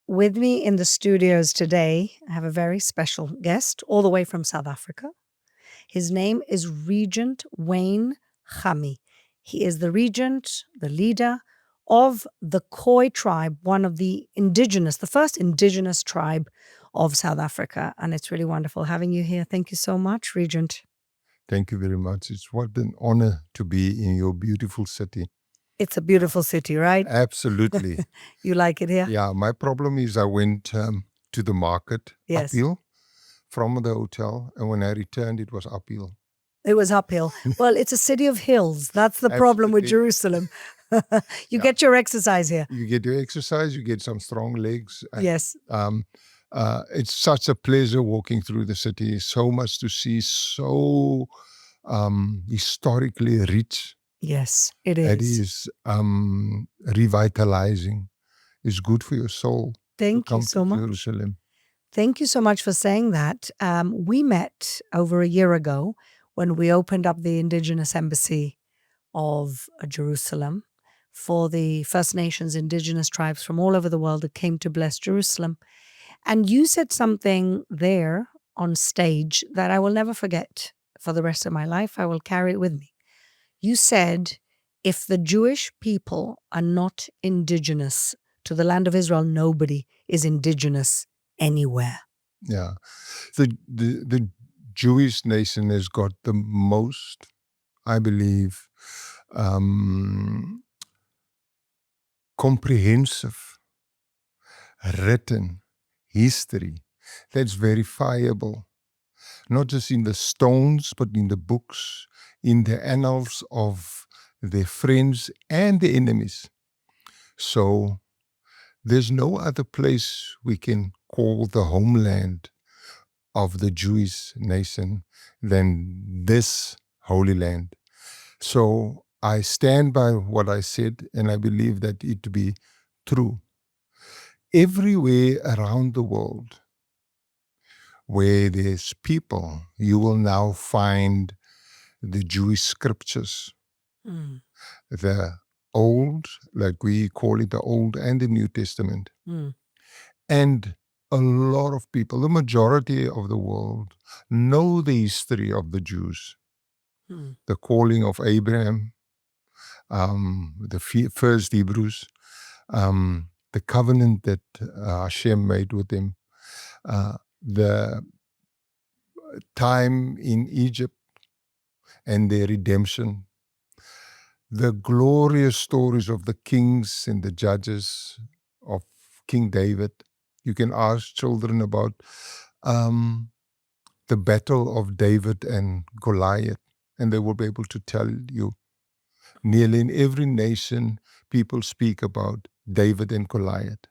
With me in the studios today, I have a very special guest all the way from South Africa. His name is Regent Wayne Chami. He is the regent, the leader of the Khoi tribe, one of the first indigenous tribe of South Africa. And it's really wonderful having you here. Thank you so much, Regent. Thank you very much. It's what an honor to be in your beautiful city. It's a beautiful city, right? Absolutely. You like it here? Yeah, my problem is I went to the market uphill from the hotel, and when I returned, it was uphill. It was uphill. Well, it's a city of hills. That's the problem with Jerusalem. You get your exercise here. You get your exercise, you get some strong legs. Yes. It's such a pleasure walking through the city. So much to see, so historically rich. Yes, it is. It is revitalizing. It's good for your soul. Thank you so much. Jerusalem. Thank you so much for saying that. We met over a year ago when we opened up the Indigenous Embassy of Jerusalem for the First Nations indigenous tribes from all over the world that came to bless Jerusalem. And you said something there on stage that I will never forget for the rest of my life. I will carry it with me. You said, if the Jewish people are not indigenous to the land of Israel, nobody is indigenous anywhere. Yeah. The Jewish nation has got the most, I believe, comprehensive, written history that's verifiable, not just in the stones, but in the books, in the annals of their friends and the enemies. So there's no other place we can call the homeland of the Jewish nation than this Holy Land. So I stand by what I said, and I believe that it to be true. Everywhere around the world where there's people, you will now find the Jewish scriptures. The Old, like we call it, the Old and the New Testament. And a lot of people, the majority of the world, know the history of the Jews. The calling of Abraham, the first Hebrews, the covenant that Hashem made with them, the time in Egypt and their redemption, the glorious stories of the kings and the judges of King David. You can ask children about the battle of David and Goliath, and they will be able to tell you. Nearly in every nation, people speak about David and Goliath.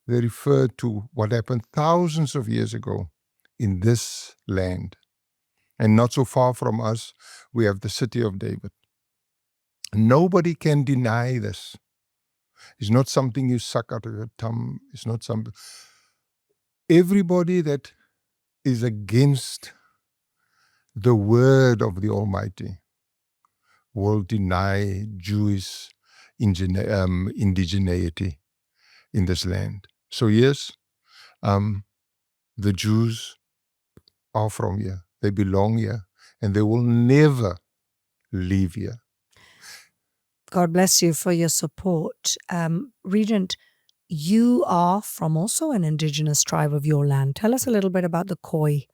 They refer to what happened thousands of years ago in this land. And not so far from us, we have the city of David. Nobody can deny this. It's not something you suck out of your thumb. It's not something. Everybody that is against the word of the Almighty will deny Jewish indigeneity in this land. So yes, the Jews are from here. They belong here, and they will never leave here. God bless you for your support. Regent, you are from also an indigenous tribe of your land. Tell us a little bit about the Khoi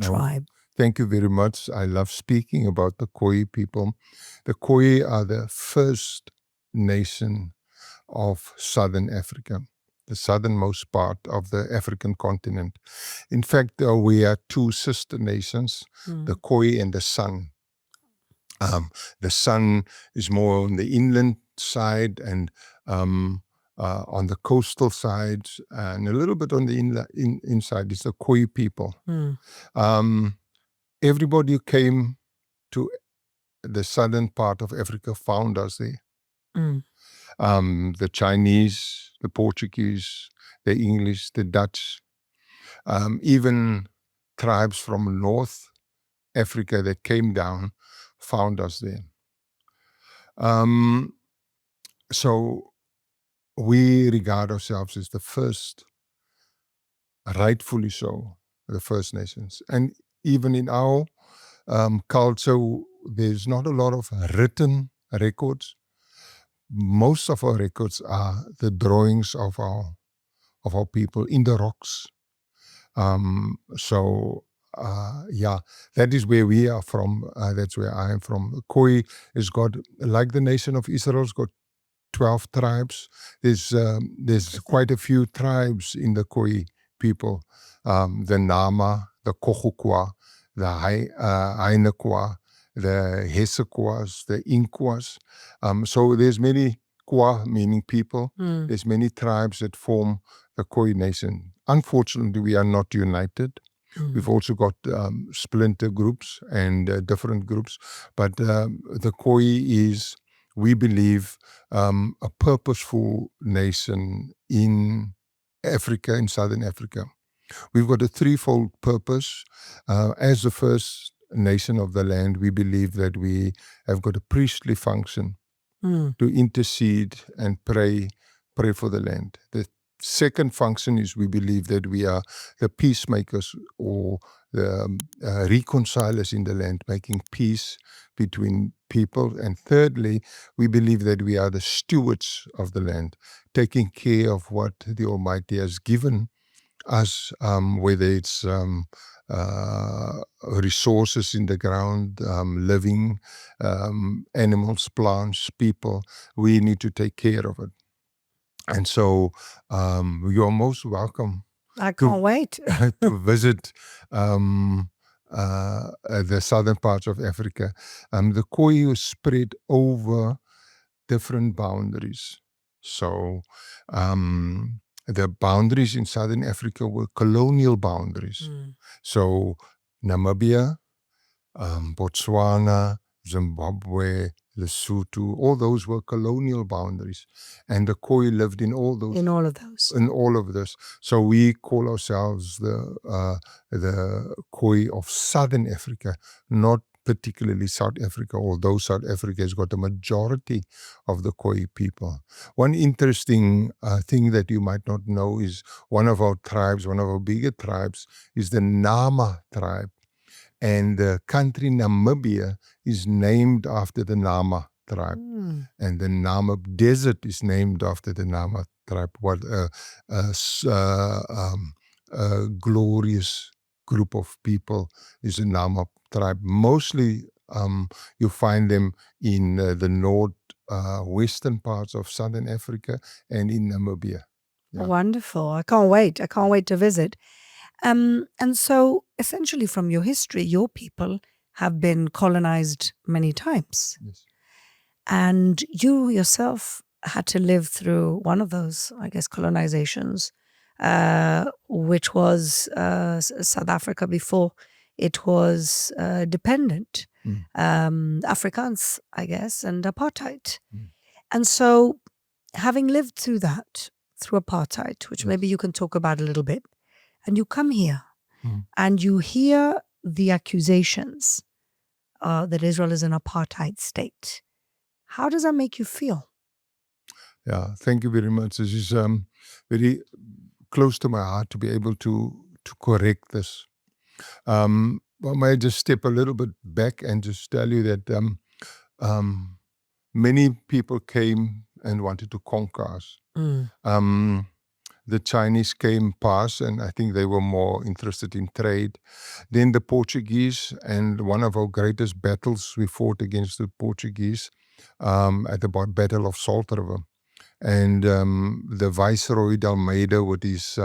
tribe. Thank you very much. I love speaking about the Khoi people. The Khoi are the first nation of Southern Africa, the southernmost part of the African continent. In fact, we are two sister nations, the Khoi and the San. The San is more on the inland side and on the coastal side, and a little bit on the inside is the Khoi people. Everybody who came to the southern part of Africa found us there. The Chinese, the Portuguese, the English, the Dutch, even tribes from North Africa that came down found us there. So we regard ourselves as the first, rightfully so, the First Nations. And even in our culture, there's not a lot of written records. Most of our records are the drawings of our people in the rocks. Yeah, that is where we are from. That's where I am from. Khoi has got, like the nation of Israel's got 12 tribes. There's quite a few tribes in the Khoi people. The Nama, the Kochukwa, the Hainekwa, the Hesekwas, the Inkwas. So there's many Kwa, meaning people. There's many tribes that form the Khoi nation. Unfortunately, we are not united. We've also got splinter groups and different groups. But the Khoi is, we believe, a purposeful nation in Africa, in Southern Africa. We've got a threefold purpose. As the first nation of the land, we believe that we have got a priestly function to intercede and pray for the land. The second function is we believe that we are the peacemakers or the reconcilers in the land, making peace between people. And thirdly, we believe that we are the stewards of the land, taking care of what the Almighty has given us, whether it's resources in the ground, living animals, plants, people. We need to take care of it. And so you're most welcome. I can't wait. To visit the southern parts of Africa. The Khoi was spread over different boundaries. So the boundaries in Southern Africa were colonial boundaries. So Namibia, Botswana, Zimbabwe, Lesotho, all those were colonial boundaries. And the Khoi lived in all those. In all of those. In all of this. So we call ourselves the Khoi of Southern Africa, not particularly South Africa, although South Africa has got a majority of the Khoi people. One interesting thing that you might not know is one of our tribes, one of our bigger tribes, is the Nama tribe. And the country Namibia is named after the Nama tribe. And the Namib Desert is named after the Nama tribe. What a glorious group of people is the Nama tribe. Mostly you find them in the north western parts of Southern Africa and in Namibia. Yeah. Wonderful. I can't wait. I can't wait to visit. And so essentially from your history, your people have been colonized many times. Yes. And you yourself had to live through one of those, I guess, colonizations, which was South Africa before it was dependent. Afrikaans, I guess, and apartheid. And so having lived through that, through apartheid, which maybe you can talk about a little bit, and you come here and you hear the accusations that Israel is an apartheid state. How does that make you feel? Yeah, thank you very much. This is very close to my heart to be able to correct this. Well, may I just step a little bit back and just tell you that many people came and wanted to conquer us. The Chinese came past, and I think they were more interested in trade. Then the Portuguese, and one of our greatest battles, we fought against the Portuguese at the Battle of Salt River. And the Viceroy d'Almeida with his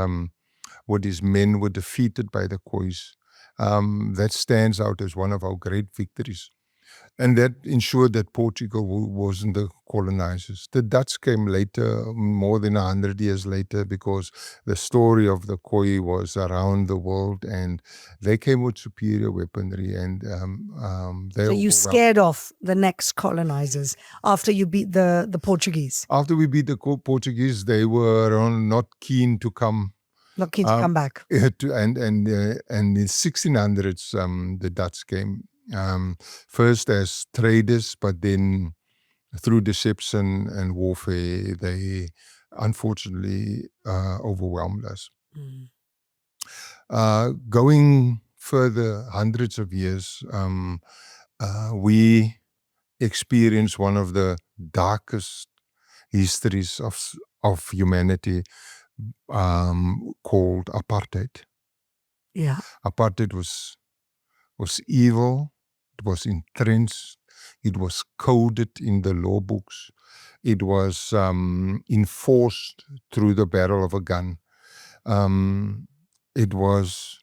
men were defeated by the Khois. That stands out as one of our great victories. And that ensured that Portugal wasn't the colonizers. The Dutch came later, more than 100 years later, because the story of the Khoi was around the world, and they came with superior weaponry. And so you scared off the next colonizers after you beat the Portuguese? After we beat the Portuguese, they were not keen to come. Not keen to come back. And in 1600s, the Dutch came. First as traders, but then through deception and warfare, they unfortunately overwhelmed us. Mm. Going further hundreds of years, we experienced one of the darkest histories of humanity, called apartheid. Yeah. Apartheid was evil. It was entrenched. It was coded in the law books. It was enforced through the barrel of a gun. It was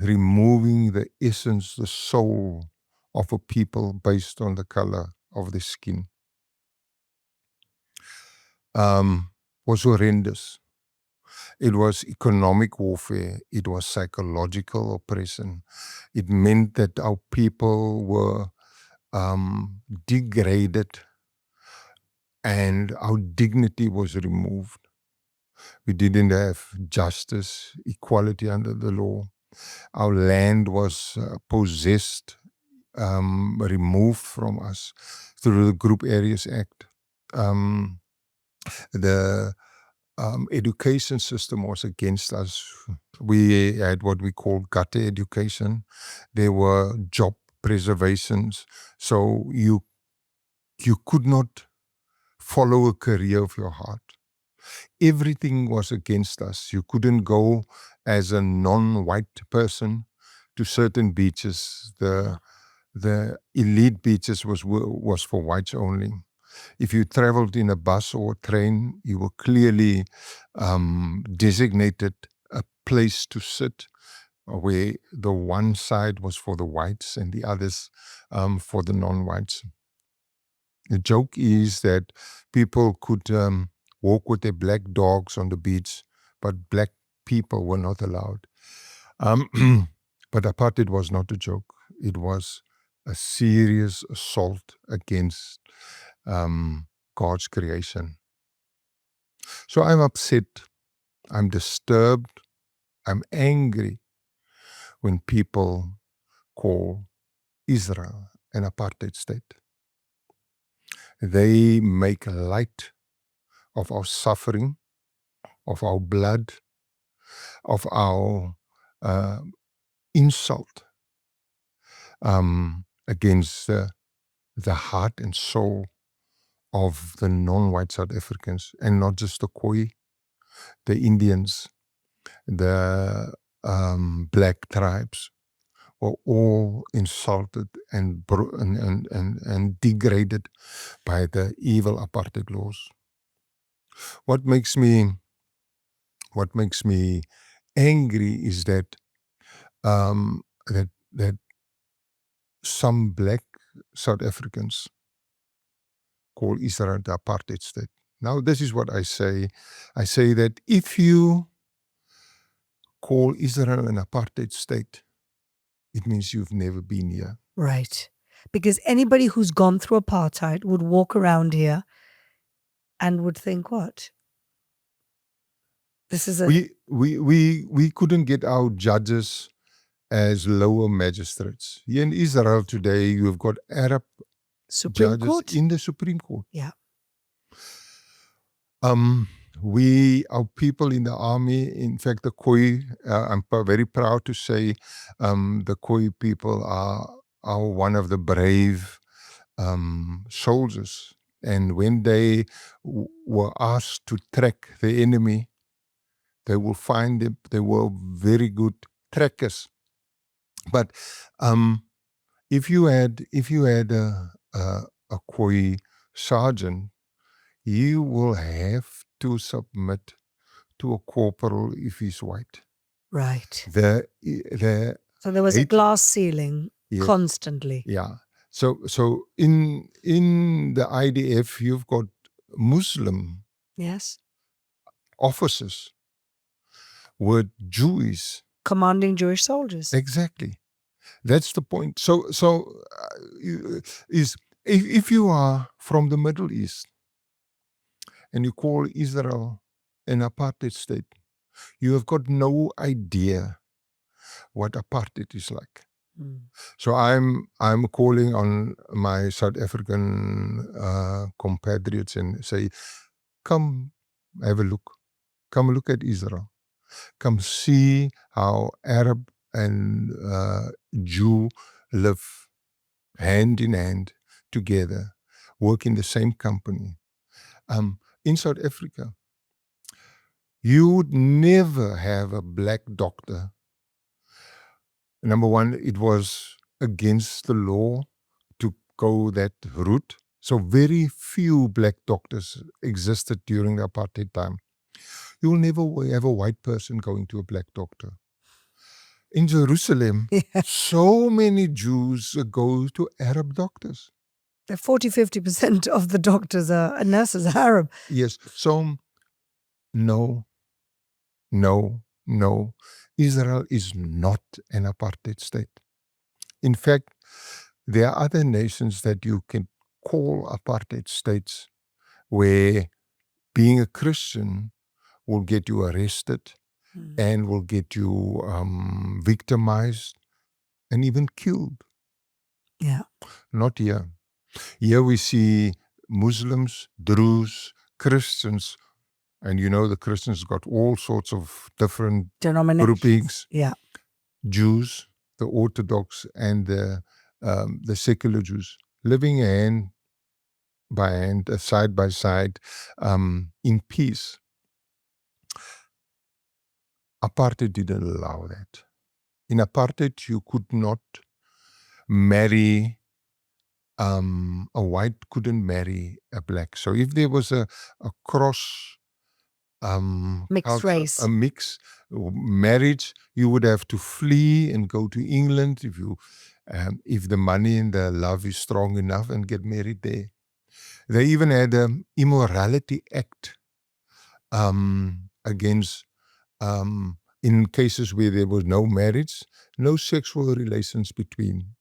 removing the essence, the soul of a people based on the color of the skin. Was horrendous. It was economic warfare. It was psychological oppression. It meant that our people were degraded and our dignity was removed. We didn't have justice, equality under the law. Our land was possessed, removed from us through the Group Areas Act. The education system was against us. We had what we called gutter education. There were job preservations. So you could not follow a career of your heart. Everything was against us. You couldn't go as a non-white person to certain beaches. The elite beaches was for whites only. If you traveled in a bus or a train, you were clearly designated a place to sit, where the one side was for the whites and the others for the non-whites. The joke is that people could walk with their black dogs on the beach, but black people were not allowed. But apartheid was not a joke. It was a serious assault against God's creation. So I'm upset, I'm disturbed, I'm angry when people call Israel an apartheid state. They make light of our suffering, of our blood, of our insult against the heart and soul of the non-white South Africans, and not just the Khoi, the Indians, the black tribes were all insulted and degraded by the evil apartheid laws. What makes me angry is that that some black South Africans call Israel the apartheid state. Now, this is what I say. I say that if you call Israel an apartheid state, it means you've never been here. Right. Because anybody who's gone through apartheid would walk around here and would think, what? This is a We couldn't get our judges as lower magistrates. Here in Israel today, you've got Arab Supreme judges Court. in the Supreme Court. Yeah. Our people in the army, in fact, the Khoi, I'm very proud to say, the Khoi people are one of the brave soldiers. And when they were asked to track the enemy, they will find them. They were very good trackers. But if you had a Khoi sergeant, you will have to submit to a corporal if he's white. Right. So there was a glass ceiling constantly. Yeah. So in the IDF, you've got Muslim officers with Jewish commanding Jewish soldiers. Exactly. That's the point. So if you are from the Middle East and you call Israel an apartheid state, you have got no idea what apartheid is like. So I'm calling on my South African compatriots and say, come have a look. Come look at Israel. Come see how Arab and Jew live hand in hand together, work in the same company. In South Africa, you would never have a black doctor. Number one, it was against the law to go that route. So very few black doctors existed during the apartheid time. You will never have a white person going to a black doctor. In Jerusalem, Yeah. so many Jews go to Arab doctors. 40-50% of the doctors and nurses are Arab. Yes. So, no. Israel is not an apartheid state. In fact, there are other nations that you can call apartheid states where being a Christian will get you arrested and will get you victimized and even killed. Yeah. Not here. Here we see Muslims, Druze, Christians, and the Christians got all sorts of different Denominations. groupings. Yeah. Jews, the Orthodox, and the secular Jews living hand by hand, side by side, in peace. Apartheid didn't allow that. In apartheid, you could not marry, a white couldn't marry a black. So if there was a cross Mixed culture, race. a mix marriage, you would have to flee and go to England if the money and the love is strong enough and get married there. They even had an immorality act against, in cases where there was no marriage, no sexual relations between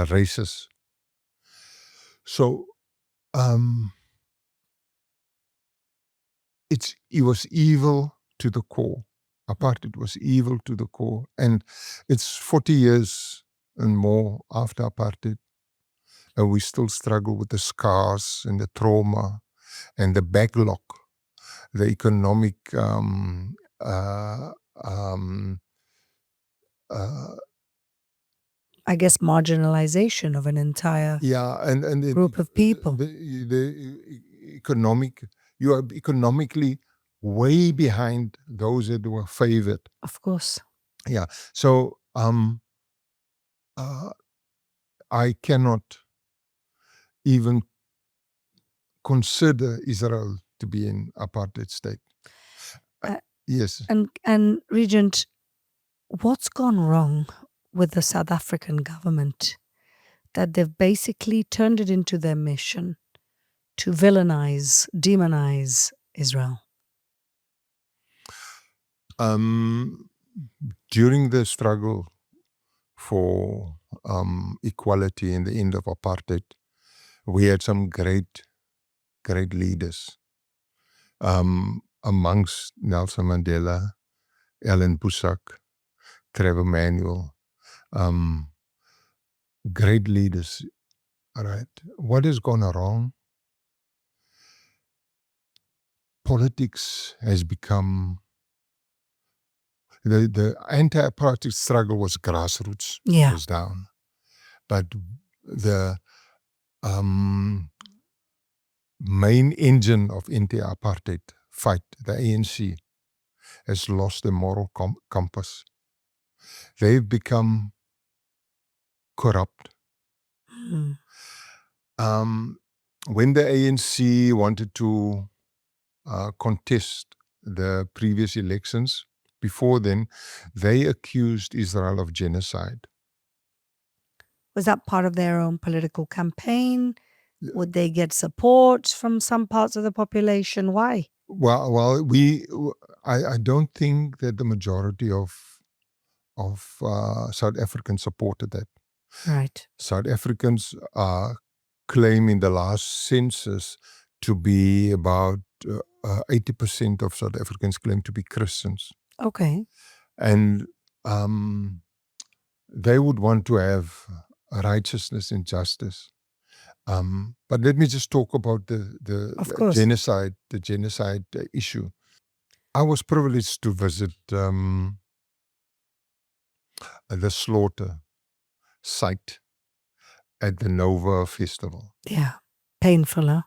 races. So it was evil to the core. Apartheid was evil to the core. And it's 40 years and more after apartheid. And we still struggle with the scars and the trauma and the backlog, the economic I guess marginalization of an entire and group of people. The economic, you are economically way behind those that were favored. Of course. Yeah. So I cannot even consider Israel to be an apartheid state. Yes. And Regent, what's gone wrong with the South African government that they've basically turned it into their mission to villainize, demonize Israel? During the struggle for equality and the end of apartheid, we had some great leaders. Amongst Nelson Mandela, Ellen Busak, Trevor Manuel, great leaders. All right. What has gone wrong? Politics has become, the anti-apartheid struggle was grassroots, was down. But the main engine of anti-apartheid fight, the ANC, has lost the moral compass. They've become corrupt. When the ANC wanted to contest the previous elections, before then, they accused Israel of genocide. Was that part of their own political campaign? Would they get support from some parts of the population? Why? Well, I don't think that the majority of South Africans supported that. Right. South Africans claim in the last census to be about 80% of South Africans claim to be Christians. Okay. And they would want to have righteousness and justice. But let me just talk about Of the course. genocide issue. I was privileged to visit the slaughter site at the Nova Festival. Yeah. Painful, huh?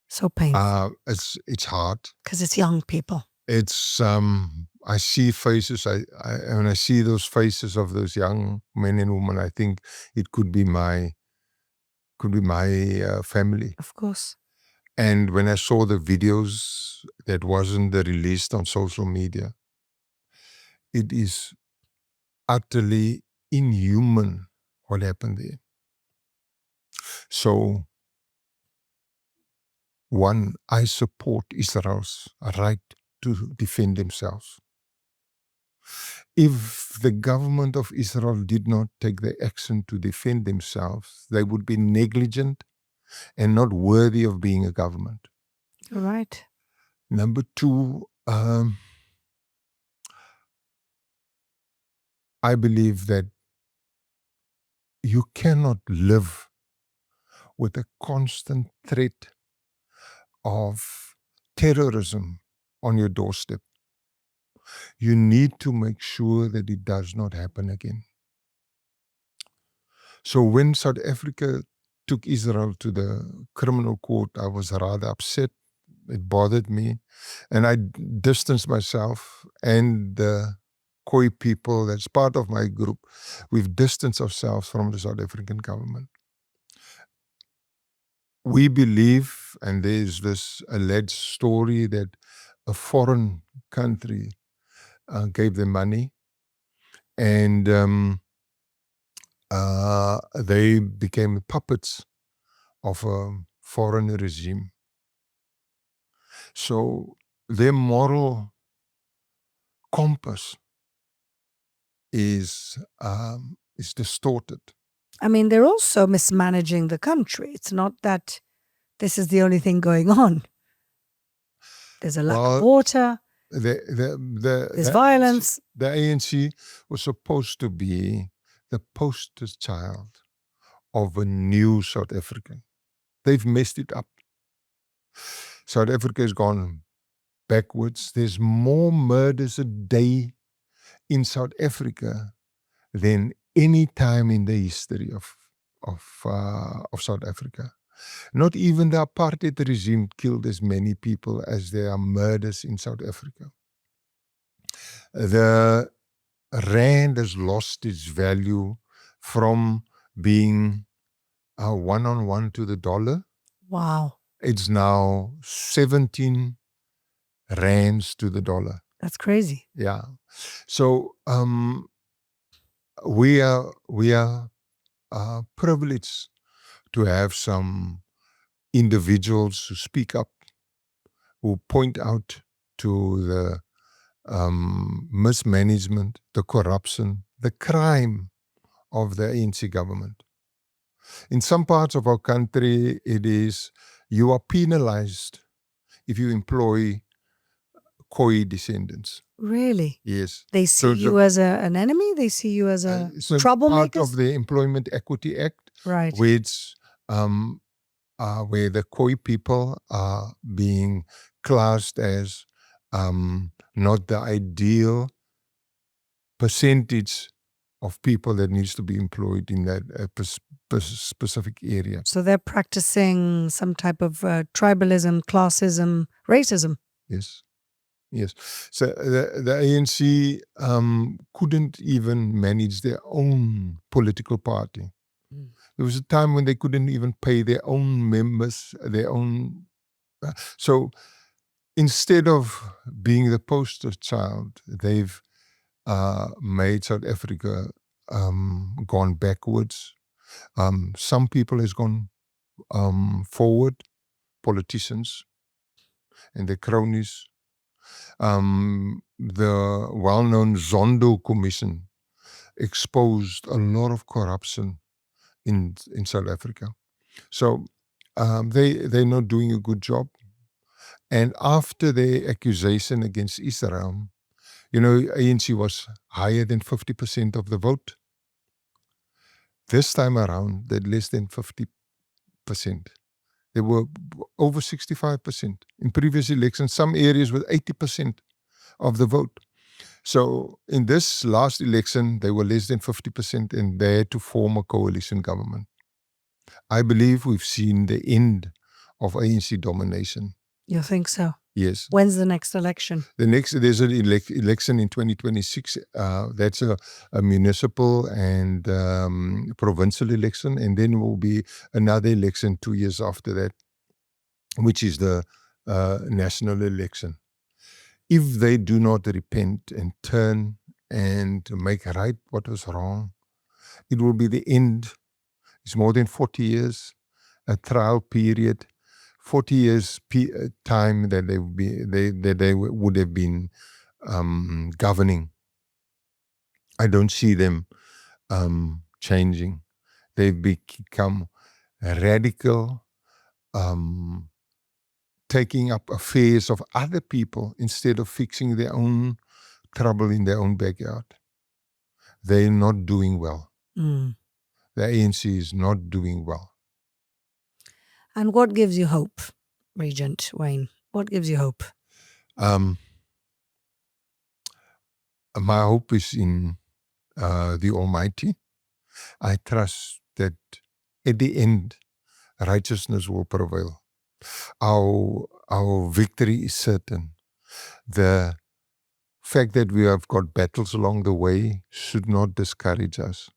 So painful. It's hard. Because it's young people. It's I see faces. When I see those faces of those young men and women, I think it could be my family. Of course. And when I saw the videos that wasn't released on social media, it is utterly inhuman what happened there. So, one, I support Israel's right to defend themselves. If the government of Israel did not take the action to defend themselves, they would be negligent and not worthy of being a government. Right. Number two, I believe that you cannot live with a constant threat of terrorism on your doorstep. You need to make sure that it does not happen again. So when South Africa took Israel to the criminal court, I was rather upset. It bothered me. And I distanced myself and the Khoi people, that's part of my group, we've distanced ourselves from the South African government. We believe, and there's this alleged story that a foreign country gave them money and they became puppets of a foreign regime. So their moral compass is distorted. I mean, they're also mismanaging the country. It's not that this is the only thing going on. There's a lack of water. There's violence. The ANC was supposed to be the poster child of a new South Africa. They've messed it up. South Africa has gone backwards. There's more murders a day in South Africa than any time in the history of South Africa. Not even the apartheid regime killed as many people as there are murders in South Africa. The rand has lost its value from being 1-on-1 to the dollar. Wow. It's now 17 rands to the dollar. That's crazy. Yeah. So we are privileged to have some individuals who speak up, who point out to the mismanagement, the corruption, the crime of the ANC government. In some parts of our country, it is you are penalized if you employ Khoi descendants. Really? Yes. They see you as an enemy? They see you as a troublemaker? Part of the Employment Equity Act, right, which where the Khoi people are being classed as not the ideal percentage of people that needs to be employed in that specific area. So they're practicing some type of tribalism, classism, racism. Yes. Yes. So the ANC couldn't even manage their own political party. Mm. There was a time when they couldn't even pay their own members, their own. So instead of being the poster child, they've made South Africa gone backwards. Some people has gone forward, politicians and their cronies. The well-known Zondo Commission exposed a lot of corruption in South Africa. So they're not doing a good job. And after the accusation against Israel, ANC was higher than 50% of the vote. This time around, they're less than 50%. 65%. They were over 65%. In previous elections, some areas with 80% of the vote. So in this last election, they were less than 50% and they had to form a coalition government. I believe we've seen the end of ANC domination. You think so? Yes. When's the next election? There's an election in 2026. That's a municipal and provincial election. And then will be another election 2 years after that, which is the national election. If they do not repent and turn and make right what was wrong, it will be the end. It's more than 40 years, a trial period, 40 years time that they would have been governing. I don't see them changing. They've become radical, taking up affairs of other people instead of fixing their own trouble in their own backyard. They're not doing well. Mm. The ANC is not doing well. And what gives you hope, Regent Wayne? What gives you hope? My hope is in the Almighty. I trust that at the end, righteousness will prevail. Our victory is certain. The fact that we have got battles along the way should not discourage us,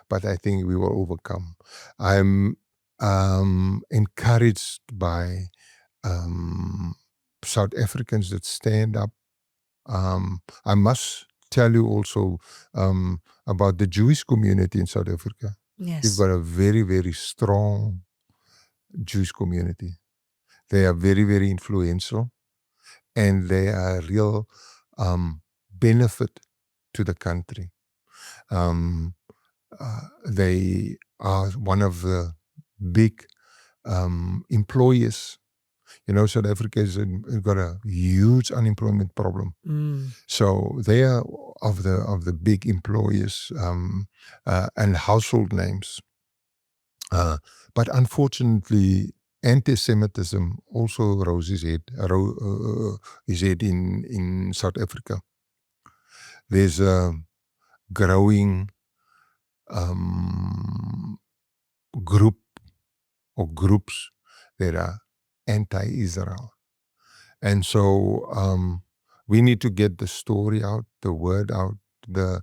but I think we will overcome. I'm encouraged by South Africans that stand up. I must tell you also about the Jewish community in South Africa. Yes. We've got a very, very strong Jewish community. They are very, very influential, and they are a real benefit to the country. They are one of the big employers. You know, South Africa has got a huge unemployment problem. Mm. So they are of the big employers and household names. But unfortunately, anti-Semitism also rose his head in South Africa. There's a growing group or groups that are anti-Israel. And so we need to get the story out, the word out, the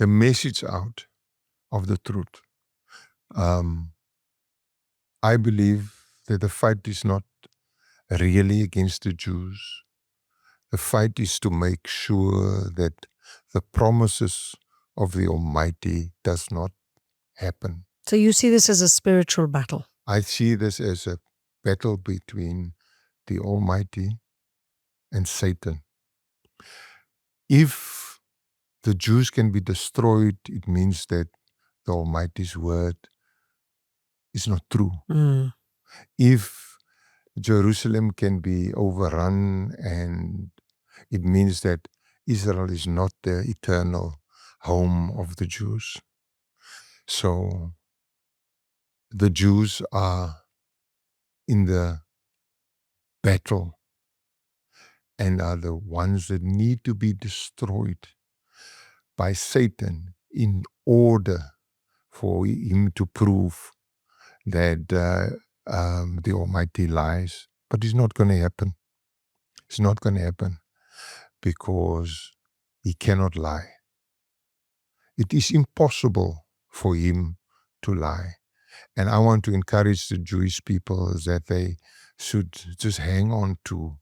message out of the truth. I believe that the fight is not really against the Jews. The fight is to make sure that the promises of the Almighty does not happen. So you see this as a spiritual battle? I see this as a battle between the Almighty and Satan. If the Jews can be destroyed, it means that the Almighty's word is not true. Mm. If Jerusalem can be overrun, and it means that Israel is not the eternal home of the Jews. So the Jews are in the battle and are the ones that need to be destroyed by Satan in order for him to prove that the Almighty lies. But it's not going to happen. It's not going to happen because he cannot lie. It is impossible for him to lie. And I want to encourage the Jewish people that they should just hang on to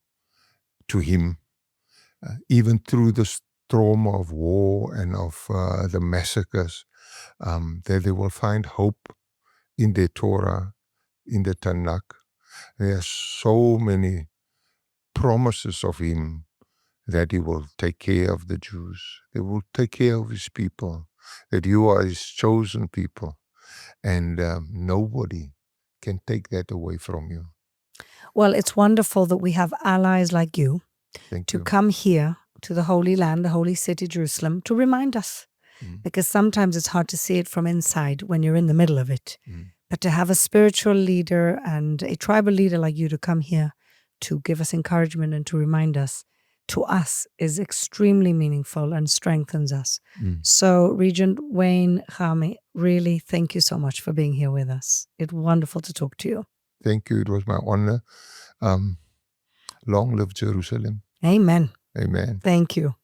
him, even through the trauma of war and of the massacres, that they will find hope in the Torah, in the Tanakh. There are so many promises of him that he will take care of the Jews. He will take care of his people, that you are his chosen people. And nobody can take that away from you. Well, it's wonderful that we have allies like you to come here to the Holy Land, the Holy City, Jerusalem, to remind us. Because sometimes it's hard to see it from inside when you're in the middle of it. But to have a spiritual leader and a tribal leader like you to come here to give us encouragement and to remind us, to us, is extremely meaningful and strengthens us. So, Regent Wayne Chami, really thank you so much for being here with us. It's wonderful to talk to you. Thank you. It was my honor. Long live Jerusalem. Amen. Amen. Thank you.